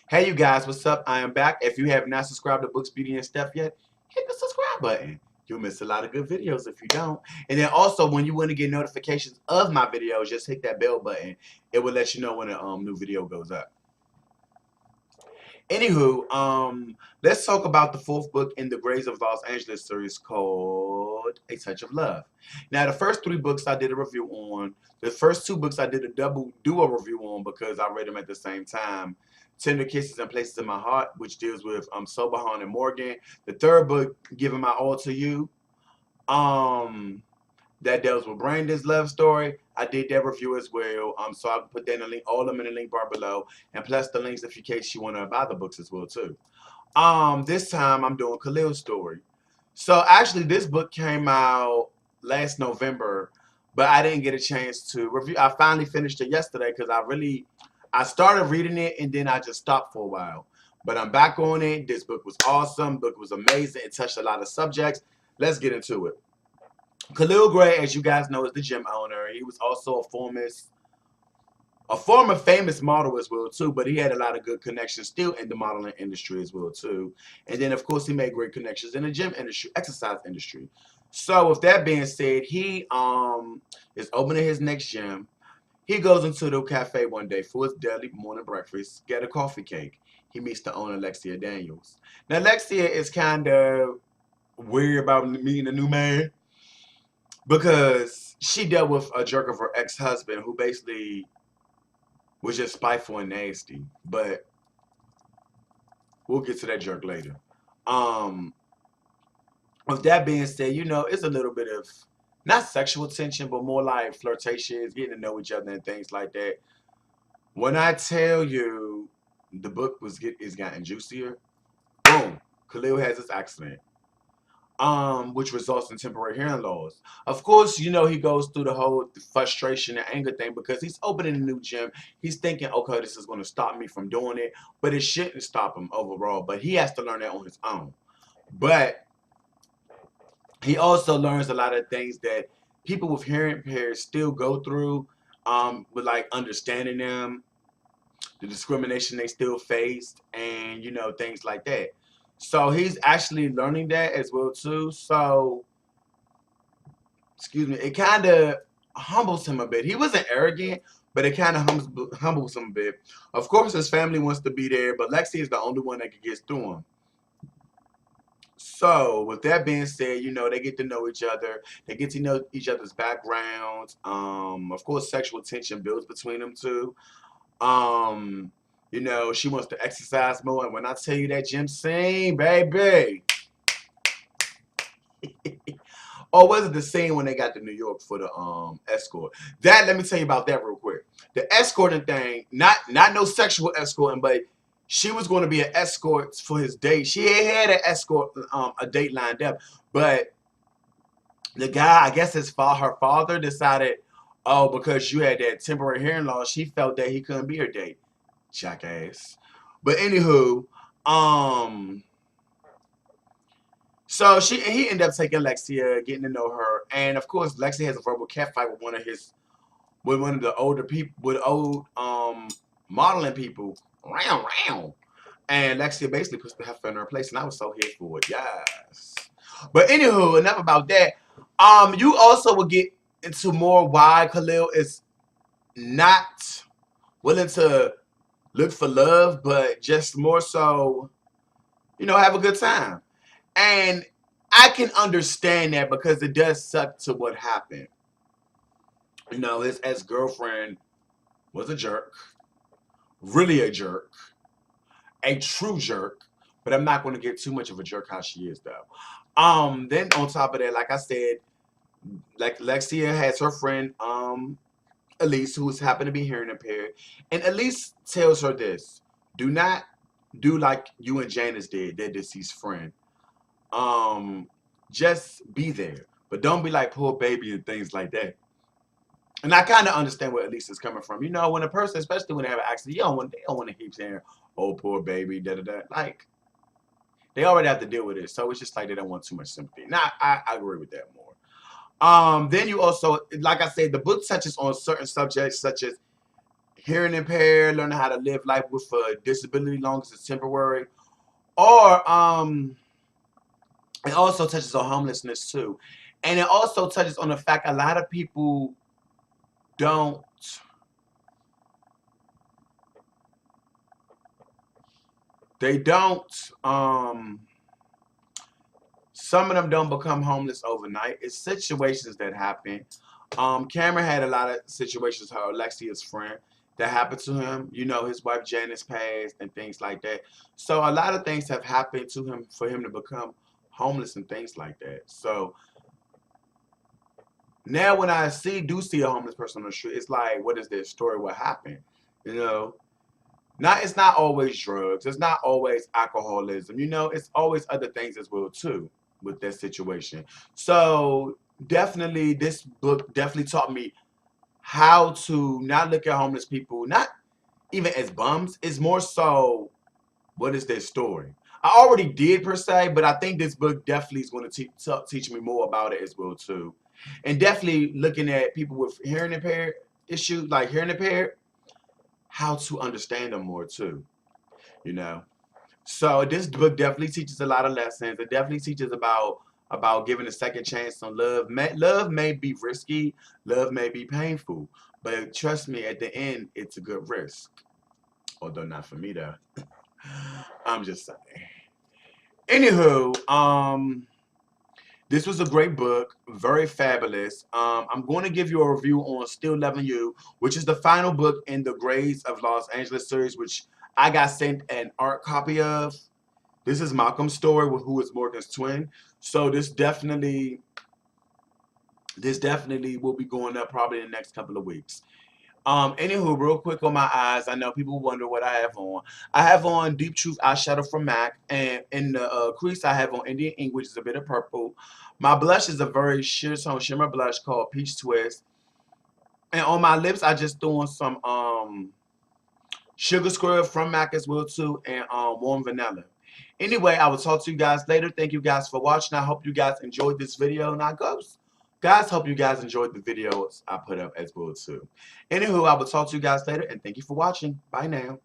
Hey you guys, what's up? I am back. If you have not subscribed to Books, Beauty, and Stuff yet, hit the subscribe button. You'll miss a lot of good videos if you don't. And then also, when you want to get notifications of my videos, just hit that bell button. It will let you know when a new video goes up. Anywho, let's talk about the fourth book in the Grays of Los Angeles series called A Touch of Love. Now, the first three books I did a review on. The first two books I did a double duo review on because I read them at the same time. Tender Kisses and Places in My Heart, which deals with Sobahan and Morgan. The third book, Giving My All to You. Um, that deals with Brandon's love story. I did that review as well. So I can put that in the link, all of them in the link bar below, and plus the links if in case you want to buy the books as well too. This time I'm doing Khalil's story. So actually, this book came out last November, but I didn't get a chance to review. I finally finished it yesterday because I started reading it and then I just stopped for a while. But I'm back on it. This book was awesome. Book was amazing. It touched a lot of subjects. Let's get into it. Khalil Gray, as you guys know, is the gym owner. He was also a former famous model as well too, but he had a lot of good connections still in the modeling industry as well too. And then of course he made great connections in the gym industry, exercise industry. So with that being said, he is opening his next gym. He goes into the cafe one day for his daily morning breakfast, get a coffee cake. He meets the owner, Lexia Daniels. Now Lexia is kind of weird about meeting a new man because she dealt with a jerk of her ex-husband who basically was just spiteful and nasty. But we'll get to that jerk later. Um, with that being said, it's a little bit of not sexual tension, but more like flirtations, getting to know each other and things like that. When I tell you the book is getting juicier, boom, Khalil has this accident. Which results in temporary hearing loss. Of course, he goes through the whole frustration and anger thing because he's opening a new gym. He's thinking, okay, this is going to stop me from doing it, but it shouldn't stop him overall. But he has to learn that on his own. But he also learns a lot of things that people with hearing impaired still go through, with like understanding them, the discrimination they still faced, and things like that. So he's actually learning that as well too. So excuse me, it kind of humbles him a bit. He wasn't arrogant, but it kind of humbles him a bit. Of course, his family wants to be there, but Lexi is the only one that can get through him. So, with that being said, they get to know each other. They get to know each other's backgrounds. Of course, sexual tension builds between them two. Um, she wants to exercise more, and when I tell you that gym scene, baby. Or was it the scene when they got to New York for the escort? Let me tell you about that real quick. The escorting thing, not no sexual escorting, but she was going to be an escort for his date. She had an escort a date lined up, but the guy, I guess her father decided, oh, because you had that temporary hearing loss, she felt that he couldn't be her date. Jackass. But anywho, so he ended up taking Lexia, getting to know her, and of course Lexia has a verbal catfight with one of the older people, with old modeling people, round, and Lexia basically puts the heifer in her place, and I was so here for it, yes. But anywho, enough about that. You also will get into more why Khalil is not willing to look for love, but just more so, have a good time. And I can understand that because it does suck to what happened. His ex-girlfriend was a jerk, really a jerk, a true jerk, but I'm not going to get too much of a jerk how she is though. Then on top of that, like I said, like Lexia has her friend, Elise, who's happened to be hearing impaired, and Elise tells her this: do not do like you and Janice did, their deceased friend. Um, just be there, but don't be like poor baby and things like that. And I kind of understand where Elise is coming from. When a person, especially when they have an accident, they don't want to keep saying, "Oh, poor baby," da da da. Like they already have to deal with it, so it's just like they don't want too much sympathy. Now, I agree with that more. Then you also, like I said, the book touches on certain subjects such as hearing impaired, learning how to live life with a disability long as it's temporary. Or it also touches on homelessness too. And it also touches on the fact a lot of people don't they don't some of them don't become homeless overnight. It's situations that happen. Cameron had a lot of situations, her Lexia's friend, that happened to him. You know, his wife Janice passed and things like that. So a lot of things have happened to him for him to become homeless and things like that. So now when I do see a homeless person on the street, it's like, what is their story? What happened? You know? It's not always drugs. It's not always alcoholism. You know, it's always other things as well too with that situation. So definitely this book definitely taught me how to not look at homeless people, not even as bums. It's more so what is their story. I already did per se, but I think this book definitely is going to teach me more about it as well too. And definitely looking at people with hearing impaired issues, like hearing impaired, how to understand them more too, you know. So this book definitely teaches a lot of lessons. It definitely teaches about giving a second chance on love. Love may be risky, love may be painful, but trust me, at the end, it's a good risk. Although not for me though. I'm just saying. Anywho, this was a great book, very fabulous. I'm going to give you a review on Still Loving You, which is the final book in the Grays of Los Angeles series, which I got sent an art copy of. This is Malcolm's story, who is Morgan's twin. So this definitely will be going up probably in the next couple of weeks. Anywho, real quick on my eyes, I know people wonder what I have on. I have on Deep Truth eyeshadow from MAC, and in the crease I have on Indian Ink, which is a bit of purple. My blush is a very sheer tone shimmer blush called Peach Twist. And on my lips, I just threw on some Sugar Square from MAC as well too, and Warm Vanilla. Anyway, I will talk to you guys later. Thank you guys for watching. I hope you guys enjoyed this video. And guys, hope you guys enjoyed the videos I put up as well too. Anywho, I will talk to you guys later, and thank you for watching. Bye now.